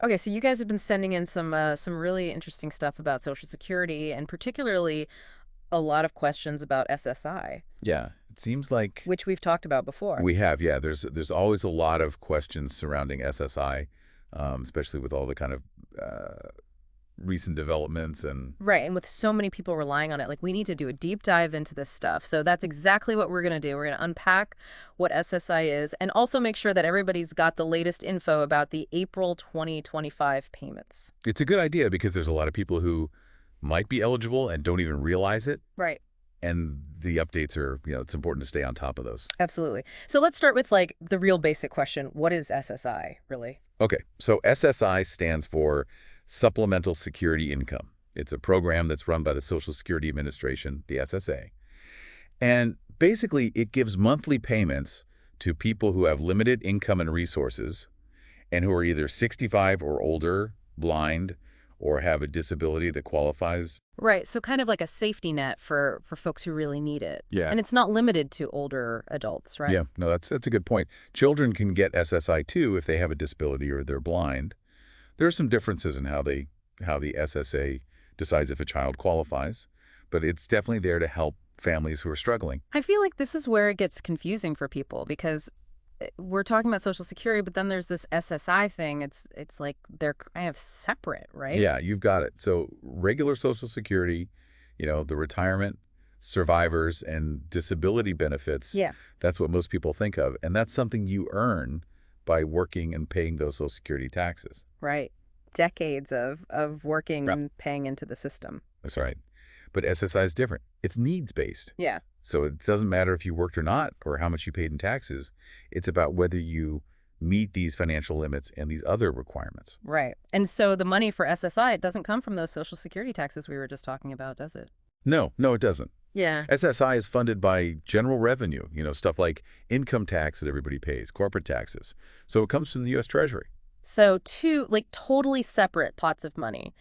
Okay, so you guys have been sending in some really interesting stuff about Social Security, and particularly a lot of questions about SSI, Yeah, it seems like which we've talked about before. we have. Yeah, there's always a lot of questions surrounding SSI, especially with all the kind of recent developments and Right, and with so many people relying on it, like we need to do a deep dive into this stuff. So that's exactly what we're going to do. We're going to unpack what SSI is and also make sure that everybody's got the latest info about the April 2025 payments. it's a good idea because there's a lot of people who might be eligible and don't even realize it. Right. And the updates are, it's important to stay on top of those. Absolutely. So let's start with like the real basic question. What is SSI, really? Okay, so SSI stands for Supplemental Security Income. It's a program that's run by the Social Security Administration, the SSA. And basically, it gives monthly payments to people who have limited income and resources and who are either 65 or older, blind, or have a disability that qualifies. Right, so kind of like a safety net for folks who really need it. Yeah. And it's not limited to older adults, right? Yeah, no, that's a good point. Children can get SSI too if they have a disability or they're blind. There are some differences in how the SSA decides if a child qualifies, but it's definitely there to help families who are struggling. I feel like this is where it gets confusing for people because we're talking about Social Security, but then there's this SSI thing. It's like they're kind of separate, right? Yeah, you've got it. So regular Social Security, the retirement, survivors, and disability benefits, Yeah. that's what most people think of. And that's something you earn by working and paying those Social Security taxes. Right. Decades of working Yeah. and paying into the system. That's right. But SSI is different. It's needs-based. Yeah. So it doesn't matter if you worked or not or how much you paid in taxes. It's about whether you meet these financial limits and these other requirements. Right. And so the money for SSI, it doesn't come from those Social Security taxes we were just talking about, does it? No, it doesn't. Yeah. SSI is funded by general revenue, stuff like income tax that everybody pays, corporate taxes. So it comes from the U.S. Treasury. So two, like, totally separate pots of money.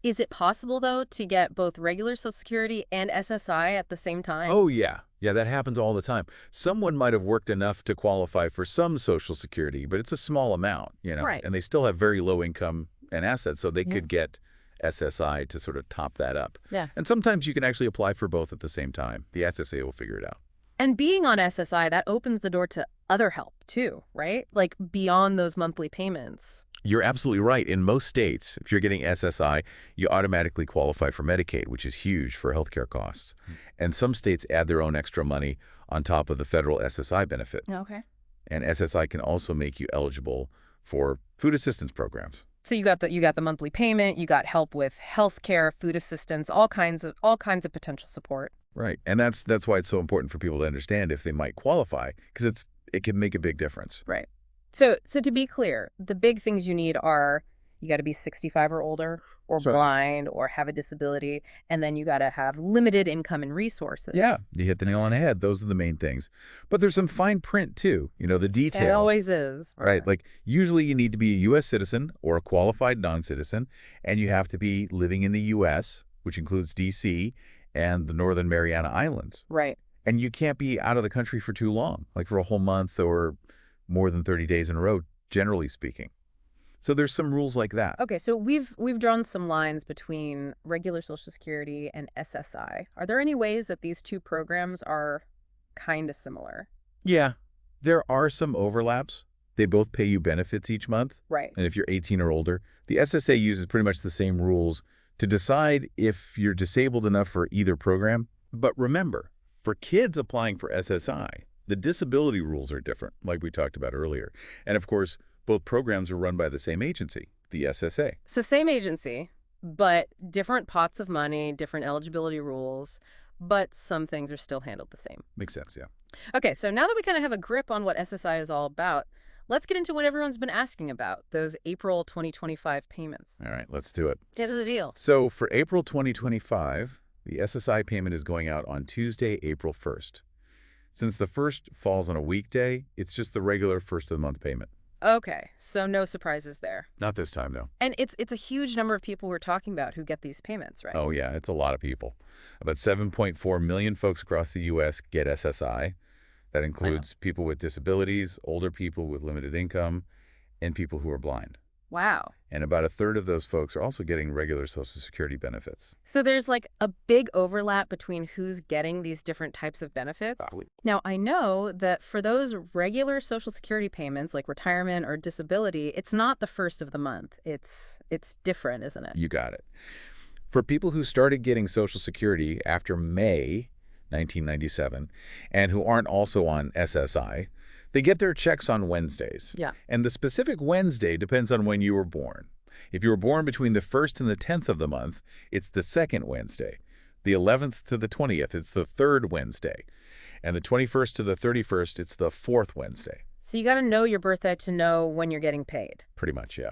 Is it possible, though, to get both regular Social Security and SSI at the same time? Oh, yeah. Yeah, that happens all the time. Someone might have worked enough to qualify for some Social Security, but it's a small amount, Right. and they still have very low income and assets, so they Yeah. could get SSI to sort of top that up. Yeah. And sometimes you can actually apply for both at the same time. The SSA will figure it out. And being on SSI, that opens the door to other help, too, right? Like, beyond those monthly payments. You're absolutely right. In most states, if you're getting SSI, you automatically qualify for Medicaid, which is huge for healthcare costs. And some states add their own extra money on top of the federal SSI benefit. Okay. And SSI can also make you eligible for food assistance programs. So you got the monthly payment, you got help with health care, food assistance, all kinds of potential support. Right. And that's why it's so important for people to understand if they might qualify, because it can make a big difference. Right. So to be clear, the big things you need are you got to be 65 or older or That's right. blind or have a disability, and then you got to have limited income and resources. Yeah, you hit the nail on the head. Those are the main things. But there's some fine print, too, the details. It always is. Right. Like usually you need to be a U.S. citizen or a qualified non-citizen, and you have to be living in the U.S., which includes D.C. and the Northern Mariana Islands. Right. And you can't be out of the country for too long, like for a whole month or more than 30 days in a row, generally speaking. So there's some rules like that. Okay, so we've drawn some lines between regular Social Security and SSI. Are there any ways that these two programs are kind of similar? Yeah, there are some overlaps. They both pay you benefits each month. Right. And if you're 18 or older, the SSA uses pretty much the same rules to decide if you're disabled enough for either program. But remember, for kids applying for SSI, the disability rules are different, like we talked about earlier. And of course, both programs are run by the same agency, the SSA. So same agency, but different pots of money, different eligibility rules, but some things are still handled the same. Makes sense, yeah. Okay, so now that we kind of have a grip on what SSI is all about, let's get into what everyone's been asking about, those April 2025 payments. All right, let's do it. Get to the deal. So for April 2025, the SSI payment is going out on Tuesday, April 1st. Since the first falls on a weekday, it's just the regular first-of-the-month payment. Okay, so no surprises there. Not this time, though. And it's a huge number of people we're talking about who get these payments, right? Oh, yeah, it's a lot of people. About 7.4 million folks across the U.S. get SSI. That includes people with disabilities, older people with limited income, and people who are blind. Wow. And about a third of those folks are also getting regular Social Security benefits. So there's like a big overlap between who's getting these different types of benefits. Now, I know that for those regular Social Security payments like retirement or disability, it's not the first of the month. It's different, isn't it? You got it. For people who started getting Social Security after May 1997 and who aren't also on SSI, they get their checks on Wednesdays. Yeah. And the specific Wednesday depends on when you were born. If you were born between the 1st and the 10th of the month, it's the second Wednesday. The 11th to the 20th, it's the third Wednesday. And the 21st to the 31st, it's the fourth Wednesday. So you got to know your birthday to know when you're getting paid. Pretty much, yeah.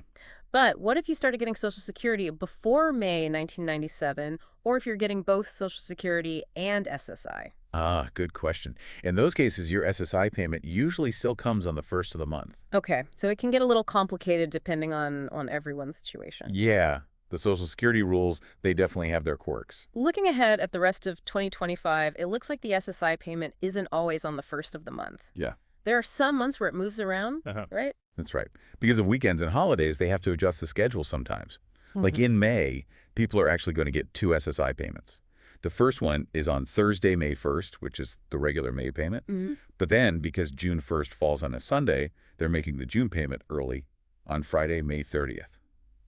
But what if you started getting Social Security before May 1997, or if you're getting both Social Security and SSI? Ah, good question. In those cases, your SSI payment usually still comes on the 1st of the month. Okay, so it can get a little complicated depending on everyone's situation. Yeah, the Social Security rules, they definitely have their quirks. Looking ahead at the rest of 2025, it looks like the SSI payment isn't always on the first of the month. Yeah. There are some months where it moves around, right? That's right. Because of weekends and holidays, they have to adjust the schedule sometimes. Like in May, people are actually going to get 2 SSI payments. The first one is on Thursday, May 1st, which is the regular May payment. But then, because June 1st falls on a Sunday, they're making the June payment early on Friday, May 30th.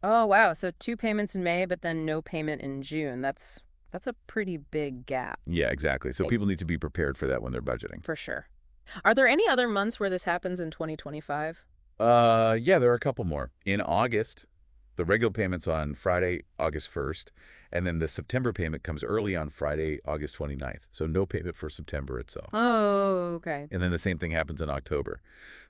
Oh, wow. So 2 payments in May, but then no payment in June. That's a pretty big gap. Yeah, exactly. So people need to be prepared for that when they're budgeting. For sure. Are there any other months where this happens in 2025? Yeah, there are a couple more. In August, the regular payment's on Friday, August 1st, and then the September payment comes early on Friday, August 29th. So no payment for September itself. Oh, okay. And then the same thing happens in October.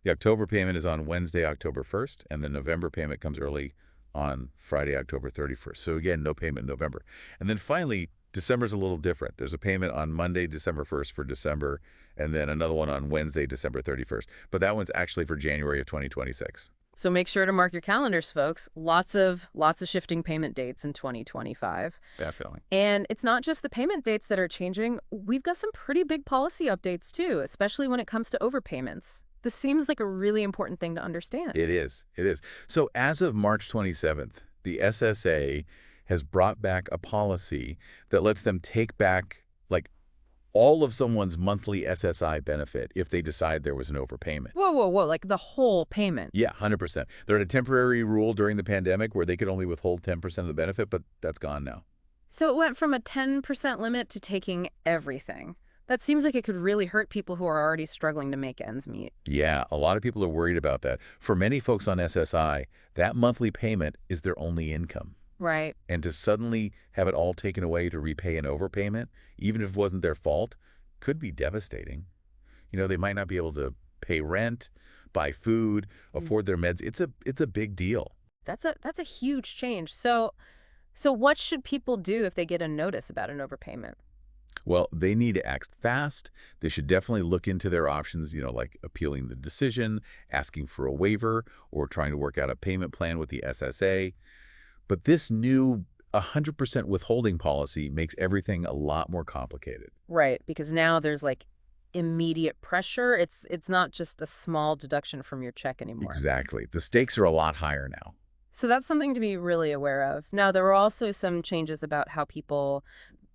The October payment is on Wednesday, October 1st, and the November payment comes early on Friday, October 31st. So again, no payment in November. And then finally, December's a little different. There's a payment on Monday, December 1st for December, and then another one on Wednesday, December 31st. But that one's actually for January of 2026. So make sure to mark your calendars, folks. Lots of shifting payment dates in 2025. Definitely. And it's not just the payment dates that are changing. We've got some pretty big policy updates too, especially when it comes to overpayments. This seems like a really important thing to understand. It is. It is. So as of March 27th, the SSA has brought back a policy that lets them take back like all of someone's monthly SSI benefit if they decide there was an overpayment. Whoa, whoa, whoa, like the whole payment. Yeah, 100%. They're in a temporary rule during the pandemic where they could only withhold 10% of the benefit, but that's gone now. So it went from a 10% limit to taking everything. That seems like it could really hurt people who are already struggling to make ends meet. Yeah, a lot of people are worried about that. For many folks on SSI, that monthly payment is their only income. Right. And to suddenly have it all taken away to repay an overpayment, even if it wasn't their fault, could be devastating. You know, they might not be able to pay rent, buy food, afford their meds. It's a big deal. That's a huge change. So what should people do if they get a notice about an overpayment? Well, they need to act fast. They should definitely look into their options, like appealing the decision, asking for a waiver, or trying to work out a payment plan with the SSA. But this new 100% withholding policy makes everything a lot more complicated. Right, because now there's like immediate pressure. It's not just a small deduction from your check anymore. Exactly. The stakes are a lot higher now. So that's something to be really aware of. Now, there were also some changes about how people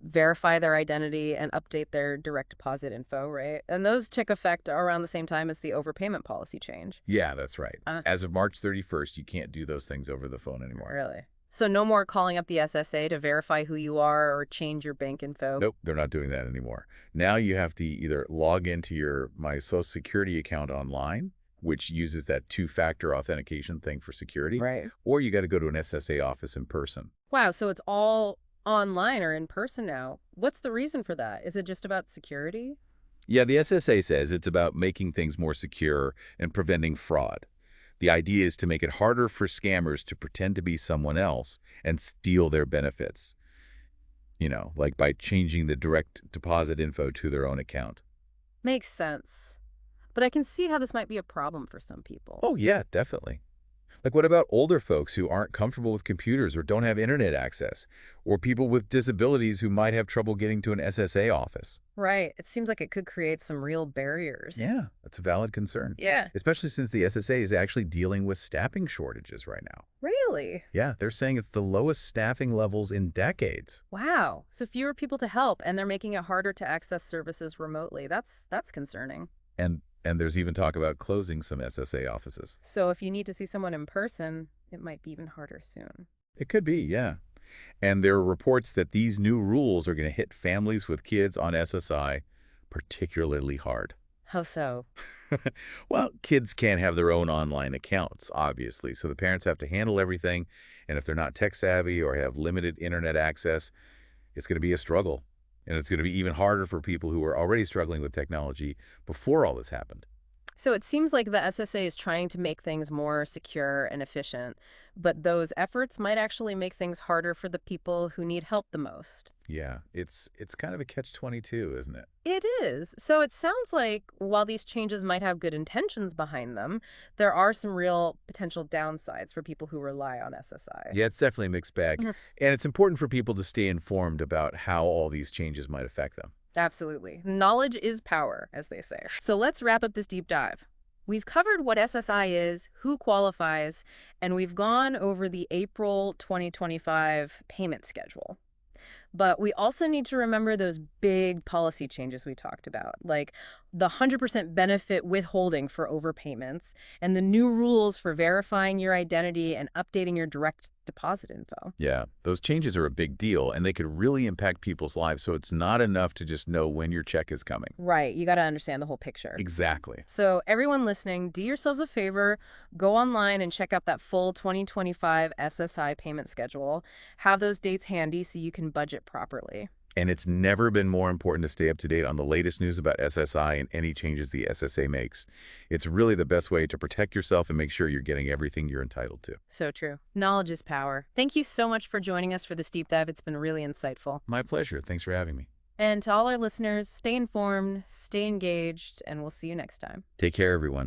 verify their identity and update their direct deposit info, right? And those took effect around the same time as the overpayment policy change. Yeah, that's right. As of March 31st, you can't do those things over the phone anymore. Really? So no more calling up the SSA to verify who you are or change your bank info? Nope, they're not doing that anymore. Now you have to either log into your My Social Security account online, which uses that two-factor authentication thing for security, right, or you got to go to an SSA office in person. Wow, so it's all online or in person now. What's the reason for that? Is it just about security? Yeah, the SSA says it's about making things more secure and preventing fraud. The idea is to make it harder for scammers to pretend to be someone else and steal their benefits. Like by changing the direct deposit info to their own account. Makes sense. But I can see how this might be a problem for some people. Oh, yeah, definitely. Like, what about older folks who aren't comfortable with computers or don't have internet access? Or people with disabilities who might have trouble getting to an SSA office? Right. It seems like it could create some real barriers. Yeah, that's a valid concern, Yeah. especially since the SSA is actually dealing with staffing shortages right now. Really? Yeah, they're saying it's the lowest staffing levels in decades. Wow. So fewer people to help, and they're making it harder to access services remotely. That's concerning. And there's even talk about closing some SSA offices. So if you need to see someone in person, it might be even harder soon. It could be, yeah. And there are reports that these new rules are going to hit families with kids on SSI particularly hard. How so? Well, kids can't have their own online accounts, obviously, so the parents have to handle everything, and if they're not tech savvy or have limited internet access, it's going to be a struggle. And it's going to be even harder for people who were already struggling with technology before all this happened. So it seems like the SSA is trying to make things more secure and efficient, but those efforts might actually make things harder for the people who need help the most. Yeah, it's kind of a catch-22, isn't it? It is. So it sounds like while these changes might have good intentions behind them, there are some real potential downsides for people who rely on SSI. Yeah, it's definitely a mixed bag. Mhm. And it's important for people to stay informed about how all these changes might affect them. Absolutely. Knowledge is power, as they say. So let's wrap up this deep dive. We've covered what SSI is, who qualifies, and we've gone over the April 2025 payment schedule. But we also need to remember those big policy changes we talked about, like the 100% benefit withholding for overpayments and the new rules for verifying your identity and updating your direct deposit info. Yeah, those changes are a big deal, and they could really impact people's lives, so it's not enough to just know when your check is coming. Right, you got to understand the whole picture. Exactly. So everyone listening, do yourselves a favor, go online and check out that full 2025 SSI payment schedule. Have those dates handy so you can budget properly. And it's never been more important to stay up to date on the latest news about SSI and any changes the SSA makes. It's really the best way to protect yourself and make sure you're getting everything you're entitled to. So true. Knowledge is power. Thank you so much for joining us for this deep dive. It's been really insightful. My pleasure. Thanks for having me. And to all our listeners, stay informed, stay engaged, and we'll see you next time. Take care, everyone.